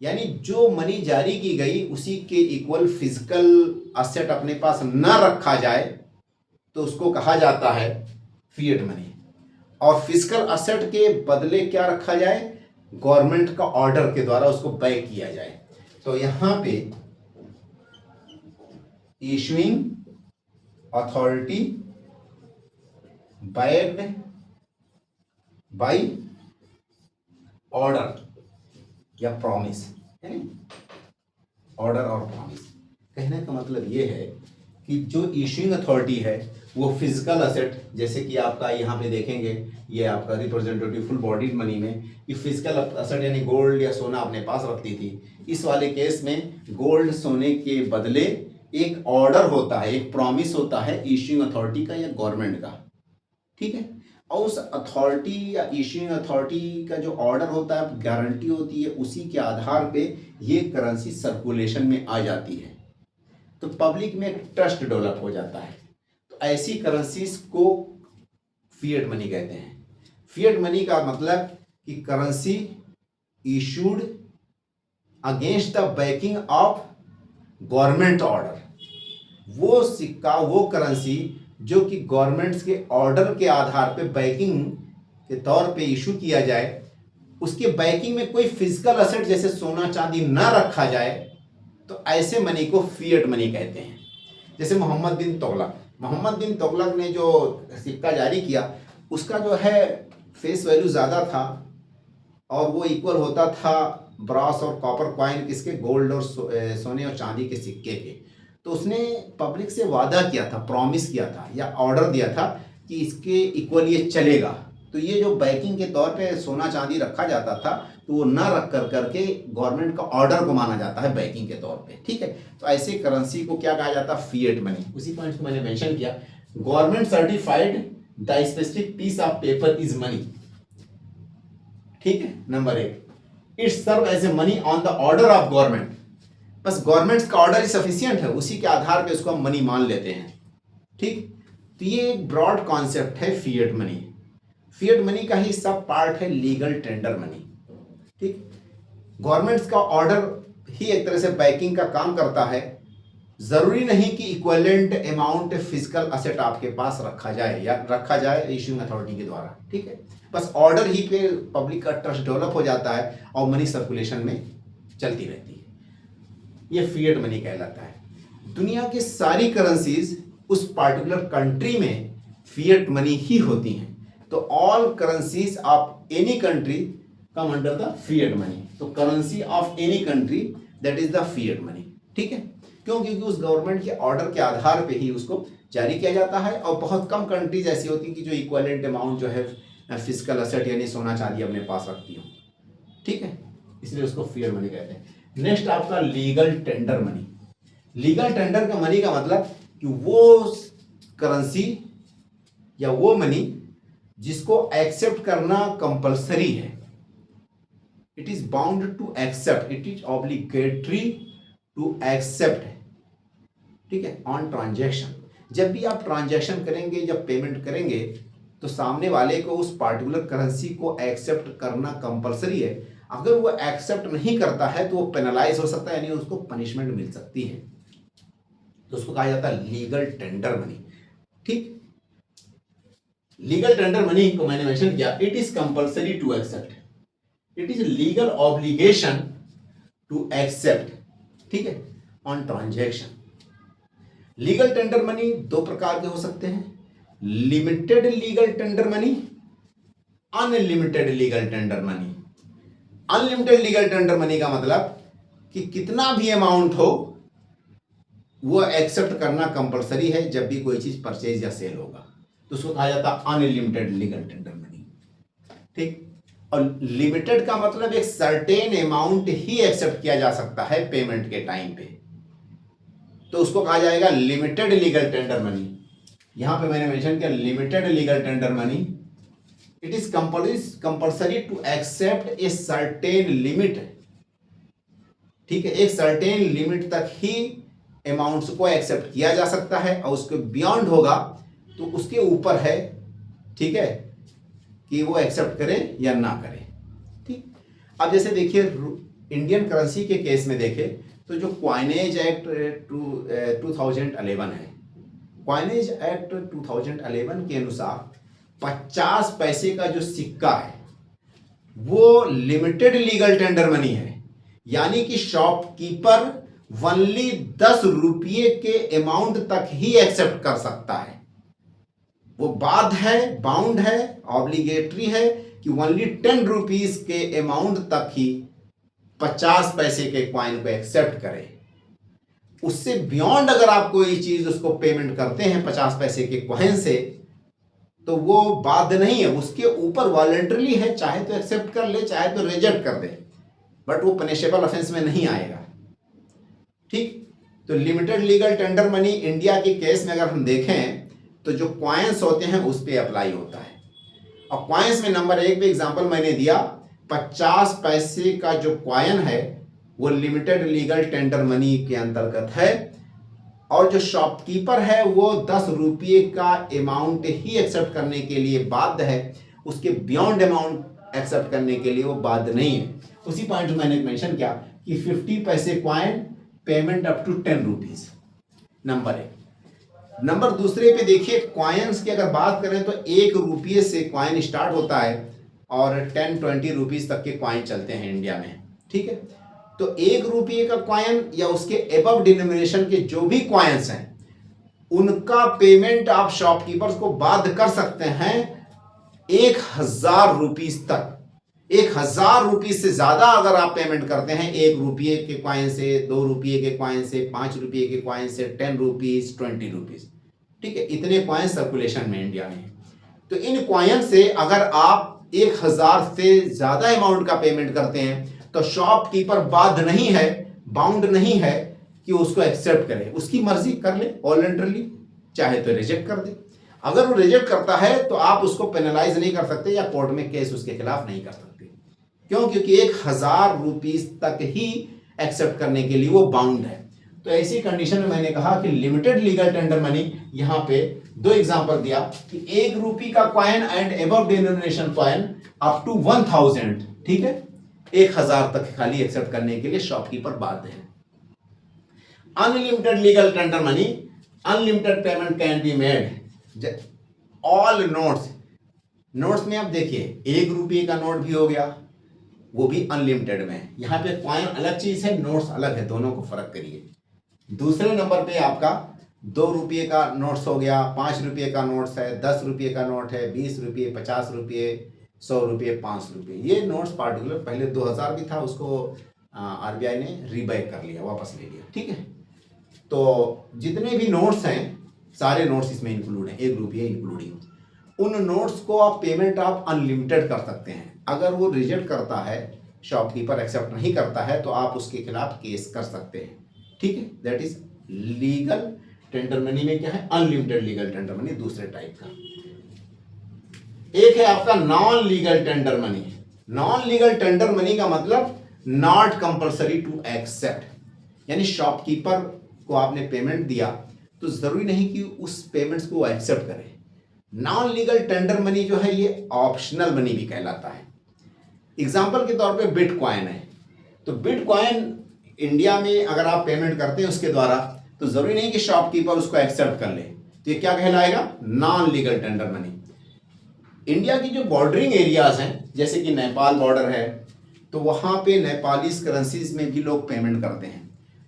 S2: यानी जो मनी जारी की गई उसी के इक्वल फिजिकल असेट अपने पास न रखा जाए तो उसको कहा जाता है फिएट मनी, और फिजिकल असेट के बदले क्या रखा जाए? गवर्नमेंट का ऑर्डर के द्वारा उसको बैक किया जाए। तो यहां पे issuing authority backed by order या प्रॉमिस, ऑर्डर और प्रॉमिस। कहने का मतलब ये है कि जो इशूइंग अथॉरिटी है वो फिजिकल असेट, जैसे कि आपका यहाँ पे देखेंगे ये आपका रिप्रेजेंटेटिव फुल बॉडीड मनी में ये फिजिकल असेट यानी गोल्ड या सोना अपने पास रखती थी। इस वाले केस में गोल्ड सोने के बदले एक ऑर्डर होता है, एक प्रॉमिस होता है इशूइंग अथॉरिटी का या गवर्नमेंट का, ठीक है। और उस अथॉरिटी या इशूइंग अथॉरिटी का जो ऑर्डर होता है, गारंटी होती है, उसी के आधार पे ये करेंसी सर्कुलेशन में आ जाती है, तो पब्लिक में एक ट्रस्ट डेवलप हो जाता है। तो ऐसी करेंसीज को फिएट मनी कहते हैं। फिएट मनी का मतलब कि currency issued against the banking of government order. वो सिक्का, वो करेंसी जो कि गवर्नमेंट्स के ऑर्डर के आधार पे बैकिंग के तौर पे इशू किया जाए, उसके बैकिंग में कोई फिजिकल असेट जैसे सोना चांदी ना रखा जाए, तो ऐसे मनी को फिएट मनी कहते हैं। जैसे मोहम्मद बिन तुगलक ने जो सिक्का जारी किया, उसका जो है फेस वैल्यू ज़्यादा था और वो इक्वल होता था ब्रास और कॉपर कॉइन किसके, गोल्ड और सोने और चांदी के सिक्के के। तो उसने पब्लिक से वादा किया था, प्रॉमिस किया था या ऑर्डर दिया था कि इसके इक्वल ये चलेगा। तो ये जो बैकिंग के तौर पे सोना चांदी रखा जाता था, तो वो ना रख कर करके गवर्नमेंट का ऑर्डर को माना जाता है बैकिंग के तौर पे, ठीक है। तो ऐसे करेंसी को क्या कहा जाता है, फिएट मनी। उसी पॉइंट को मैंने मेंशन किया, government certified the specific piece of paper is money, ठीक है। Number 1, it serve as a money on the order of government. बस गवर्नमेंट का ऑर्डर ही सफिशियंट है, उसी के आधार पे उसको हम मनी मान लेते हैं, ठीक। तो ये एक ब्रॉड कॉन्सेप्ट है फिएट मनी। फिएट मनी का ही सब पार्ट है लीगल टेंडर मनी, ठीक। गवर्नमेंट्स का ऑर्डर ही एक तरह से बैकिंग का काम करता है। जरूरी नहीं कि इक्विवेलेंट अमाउंट फिजिकल असेट आपके पास रखा जाए इश्यूइंग अथॉरिटी के द्वारा, ठीक है। बस ऑर्डर ही पे पब्लिक का ट्रस्ट डेवलप हो जाता है और मनी सर्कुलेशन में चलती रहती है। ये फिएट मनी कहलाता है। दुनिया की सारी करेंसीज उस पार्टिकुलर कंट्री में फिएट मनी ही होती हैं। तो all currencies of any country come under the fiat money. तो currency of any country that is the fiat money, ठीक है। क्यों? क्योंकि उस गवर्नमेंट के ऑर्डर के आधार पे ही उसको जारी किया जाता है और बहुत कम कंट्रीज ऐसी होती हैं कि जो इक्विवेलेंट अमाउंट जो है फिजिकल असेट यानी सोना चांदी अपने पास रखती हो, ठीक है। इसलिए उसको फिएट मनी कहते हैं। नेक्स्ट आपका legal tender money. Legal tender का मनी का मतलब कि वो करेंसी या वो मनी जिसको एक्सेप्ट करना कंपलसरी है, it is bound to accept, it is obligatory to accept, ठीक है, ऑन ट्रांजैक्शन। जब भी आप ट्रांजैक्शन करेंगे, जब पेमेंट करेंगे, तो सामने वाले को उस पार्टिकुलर करेंसी को एक्सेप्ट करना कंपलसरी है। अगर वो एक्सेप्ट नहीं करता है तो वो पेनलाइज हो सकता है, यानी उसको पनिशमेंट मिल सकती है। तो उसको कहा जाता है लीगल टेंडर मनी, ठीक। लीगल टेंडर मनी को मैंने मेंशन किया, it is compulsory to accept, it is legal obligation to accept, ठीक है, on transaction. Legal tender money दो प्रकार के हो सकते हैं, limited legal tender money, unlimited legal tender money. Unlimited legal tender money का मतलब कि कितना भी अमाउंट हो वो एक्सेप्ट करना कंपलसरी है जब भी कोई चीज परचेज या सेल होगा, तो उसको कहा जाता है अनलिमिटेड लीगल टेंडर मनी, ठीक। और लिमिटेड का मतलब एक सर्टेन अमाउंट ही एक्सेप्ट किया जा सकता है पेमेंट के टाइम पे, तो उसको कहा जाएगा लिमिटेड लीगल टेंडर मनी। यहां पे मैंने मेंशन किया limited legal tender money, it is compulsory to accept a certain limit, ठीक है। एक सर्टेन लिमिट तक ही अमाउंट्स को एक्सेप्ट किया जा सकता है और उसके बियॉन्ड होगा तो उसके ऊपर है, ठीक है, कि वो एक्सेप्ट करे या ना करे, ठीक। अब जैसे देखिए इंडियन करेंसी के केस में देखें तो जो क्वाइनेज एक्ट 2011 है, क्वाइनेज एक्ट 2011 के अनुसार 50 पैसे का जो सिक्का है वो लिमिटेड लीगल टेंडर मनी है, यानी कि शॉपकीपर ओनली 10 रुपये के अमाउंट तक ही एक्सेप्ट कर सकता है। वो बाध्य है, बाउंड है, ऑब्लिगेटरी है कि ओनली 10 रुपीज के अमाउंट तक ही 50 पैसे के क्वाइन को एक्सेप्ट करे। उससे बियॉन्ड अगर आप कोई चीज उसको पेमेंट करते हैं 50 पैसे के क्वाइन से, तो वो बाध्य नहीं है, उसके ऊपर वॉलंटरली है, चाहे तो एक्सेप्ट कर ले चाहे तो रिजेक्ट कर दे, बट वो पनिशेबल ऑफेंस में नहीं आएगा, ठीक। तो limited legal tender money India के केस में अगर हम देखें तो जो क्वाइंस होते हैं उस पर अप्लाई होता है। और क्वाइंस में नंबर 1 पे एग्जांपल मैंने दिया, 50 पैसे का जो क्वाइन है वो लिमिटेड लीगल टेंडर मनी के अंतर्गत है। और जो शॉपकीपर है वो 10 रुपये का अमाउंट ही एक्सेप्ट करने के लिए बाध्य है, उसके बियॉन्ड अमाउंट एक्सेप्ट करने के लिए वो बाध्य नहीं है। उसी पॉइंट में मैंने मेंशन किया कि 50 पैसे coin, payment up to 10 rupees, number 1। Number दूसरे पे देखिए, कॉइन्स की अगर बात करें तो 1 रुपये से कॉइन स्टार्ट होता है और 10-20 रुपीज तक के कॉइन चलते हैं इंडिया में, ठीक है। तो 1 रुपये का कॉइन या उसके एबव डिनोमिनेशन के जो भी कॉइन्स हैं उनका पेमेंट आप शॉपकीपर्स को बाध्य कर सकते हैं 1000 रुपीज तक। 1000 रुपीज से ज्यादा अगर आप पेमेंट करते हैं 1 रुपये के कॉइन से, 2 रुपये के कॉइन से, 5 रुपये के कॉइन से, 10 रुपीज, 20 रुपीज, ठीक है, इतने कॉइन सर्कुलेशन में इंडिया में। तो इन कॉइन से अगर आप 1000 से ज्यादा अमाउंट का पेमेंट करते हैं तो शॉपकीपर बाध्य नहीं है, बाउंड नहीं है कि उसको एक्सेप्ट करे, उसकी मर्जी कर ले वॉलंटरली, चाहे तो रिजेक्ट कर दे। अगर वो रिजेक्ट करता है तो आप उसको पेनलाइज नहीं कर सकते या कोर्ट में केस उसके खिलाफ नहीं कर सकते। क्यों? क्योंकि 1000 रुपीज तक ही एक्सेप्ट करने के लिए वो बाउंड है। तो ऐसी कंडीशन में मैंने कहा कि लिमिटेड लीगल टेंडर मनी, यहां पे 2 एग्जांपल दिया कि 1 रुपये का coin and above denomination coin up to 1000, ठीक है, 1000 तक खाली एक्सेप्ट करने के लिए शॉपकीपर बाध्य है। Unlimited legal tender money, unlimited payment can be made all notes में आप देखिए 1 रुपये का नोट भी हो गया, वो भी अनलिमिटेड में है। यहां पे कॉइन अलग चीज है, नोट्स अलग है, दोनों को फर्क करिए। दूसरे नंबर पे आपका 2 रुपये का नोट्स हो गया, 5 रुपये का नोट्स है, 10 रुपये का नोट है, 20 रुपये, 50 रुपये, 100 रुपये, 5 रुपये। ये नोट्स पार्टिकुलर पहले 2000 भी था, उसको आरबीआई ने रीबैक कर लिया, वापस ले लिया, ठीक है। तो जितने भी नोट्स हैं सारे नोट्स इसमें इंक्लूड हैं, 1 रुपये इंक्लूडिंग। उन नोट्स को आप पेमेंट आप अनलिमिटेड कर सकते हैं। अगर वो रिजेक्ट करता है, शॉपकीपर एक्सेप्ट नहीं करता है, तो आप उसके खिलाफ केस कर सकते हैं, ठीक है। That is legal tender money में क्या है, अनलिमिटेड लीगल टेंडर मनी दूसरे टाइप का। एक है आपका non legal tender money. Non legal tender money का मतलब नॉट कंपल्सरी टू एक्सेप्ट, यानी शॉपकीपर को आपने पेमेंट दिया तो जरूरी नहीं कि उस पेमेंट्स को वो एक्सेप्ट करे। नॉन लीगल टेंडर मनी जो है ये ऑप्शनल मनी भी कहलाता है। एग्जाम्पल के तौर पे बिटकॉइन है, तो बिटकॉइन इंडिया में अगर आप पेमेंट करते हैं उसके द्वारा तो जरूरी नहीं कि शॉपकीपर उसको एक्सेप्ट कर ले, तो ये क्या कहलाएगा, non legal tender money. India की जो बॉर्डरिंग एरियाज हैं, जैसे कि नेपाल बॉर्डर है, तो वहां पे नेपाली करेंसीज में भी लोग पेमेंट करते हैं,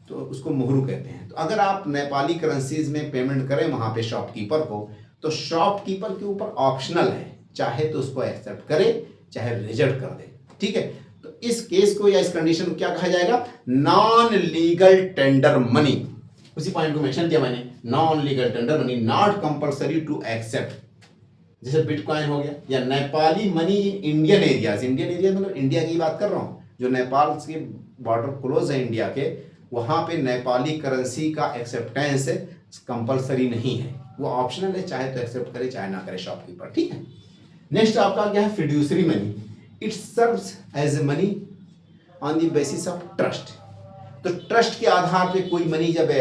S2: तो उसको मुहरू कहते हैं। तो अगर आप नेपाली करेंसीज में पेमेंट करें वहां पे शॉपकीपर को, तो शॉपकीपर के ऊपर ऑप्शनल है, चाहे तो उसको एक्सेप्ट करे चाहे रिजेक्ट कर दे, ठीक है। तो इस केस को या इस कंडीशन को क्या कहा जाएगा, नॉन लीगल टेंडर मनी। उसी पॉइंट को मेंशन किया मैंने, non legal tender money not compulsory to accept, जैसे बिटकॉइन हो गया या Nepali money Indian areas. Indian area मतलब इंडिया की बात कर रहा हूँ, जो नेपाल के बॉर्डर क्लोज है इंडिया के, वहां पे नेपाली करेंसी का एक्सेप्टेंस कंपल्सरी नहीं है, वो ऑप्शनल है, चाहे तो एक्सेप्ट करे चाहे ना करे शॉपकीपर, ठीक है। नेक्स्ट आपका क्या है, fiduciary money. It serves as a money on the basis of trust. तो ट्रस्ट के आधार पे कोई मनी जब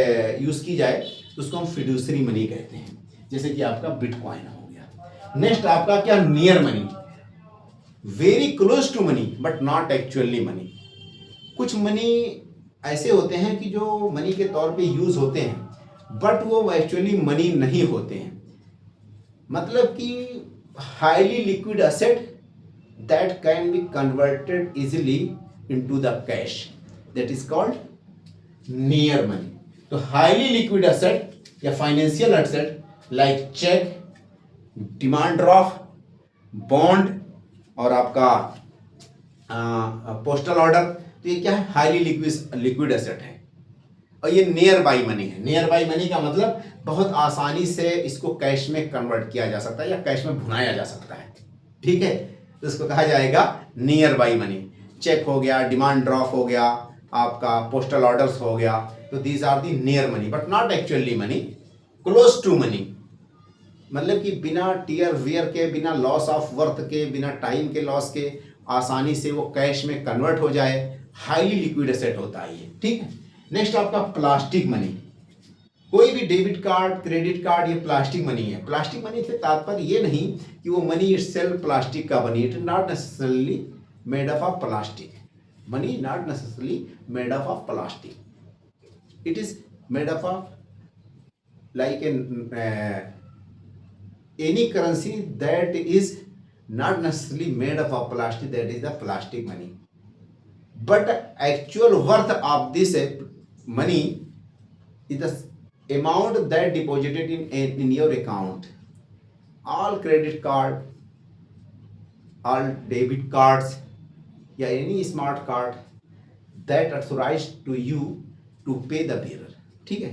S2: यूज की जाए तो उसको हम फिड्यूसरी मनी कहते हैं, जैसे कि आपका बिटकॉइन हो गया। नेक्स्ट आपका क्या, near money, very close to money but not actually money. कुछ मनी ऐसे होते हैं कि जो मनी के तौर पे यूज होते हैं बट वो एक्चुअली मनी नहीं होते हैं, मतलब कि highly liquid asset that can be converted easily into the cash, that is called near money. तो हाईली लिक्विड असेट या financial asset like cheque, demand draft, bond और आपका पोस्टल ऑर्डर, तो ये क्या है, हाईली लिक्विड एसेट है। और ये नियर बाई मनी है। नियर बाई मनी का मतलब बहुत आसानी से इसको कैश में कन्वर्ट किया जा सकता है या कैश में भुनाया जा सकता है, ठीक है, तो इसको कहा जाएगा नियर बाई मनी। चेक हो गया, डिमांड ड्राफ्ट हो गया, आपका पोस्टल ऑर्डर्स हो गया, तो these are the near money but not actually money. Close to money मतलब कि बिना टीयर वियर के, बिना लॉस ऑफ वर्थ के, बिना टाइम के लॉस के आसानी से वो कैश में कन्वर्ट हो जाए, हाईली लिक्विड एसेट होता है ये, ठीक है। नेक्स्ट आपका प्लास्टिक मनी। कोई भी डेबिट कार्ड, क्रेडिट कार्ड ये प्लास्टिक मनी है। प्लास्टिक मनी से तात्पर्य ये नहीं कि वो मनी इटसेल्फ प्लास्टिक का बनी, it is not necessarily made up of plastic. Money not necessarily made up of plastic, it is made up of like any currency that is not necessarily made up of plastic, that is the plastic money. But actual worth of this money is the amount that deposited in your account. All credit card, all debit cards, या any smart card that authorized to you to pay the bearer, ठीक है,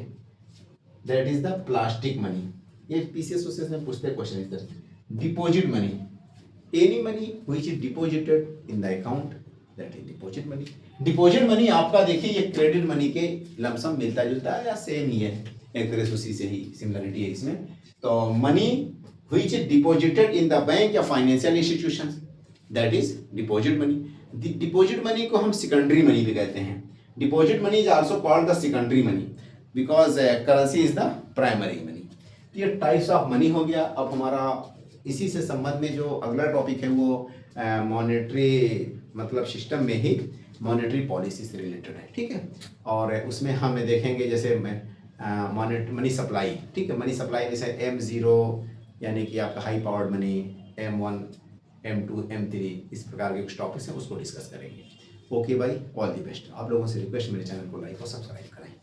S2: that is the plastic money. ये PCS OCS में पूछते हैं question इधर। Deposit money, any money which is deposited in the account, that is deposit money. Deposit money आपका देखिए ये क्रेडिट मनी के लमसम मिलता जुलता है या सेम ही है, एक तरह से उसी से ही सिमिलरिटी है इसमें। तो money which is deposited in the bank या financial institutions, that is deposit money. Deposit money को हम सेकेंडरी मनी भी कहते हैं। Deposit money is also called the secondary money because currency is the primary money. तो ये types of money हो गया। अब हमारा इसी से संबंध में जो अगला टॉपिक है वो मॉनेटरी मतलब सिस्टम में ही मॉनेटरी पॉलिसी से रिलेटेड है, ठीक है। और उसमें हम देखेंगे जैसे मनी सप्लाई, ठीक है। मनी सप्लाई जैसे M0 यानी कि आपका high powered money, M1, M2, M3 इस प्रकार के कुछ टॉपिक्स हैं, उसको डिस्कस करेंगे। ओके भाई, ऑल दी बेस्ट। आप लोगों से रिक्वेस्ट मेरे चैनल को लाइक और सब्सक्राइब करें।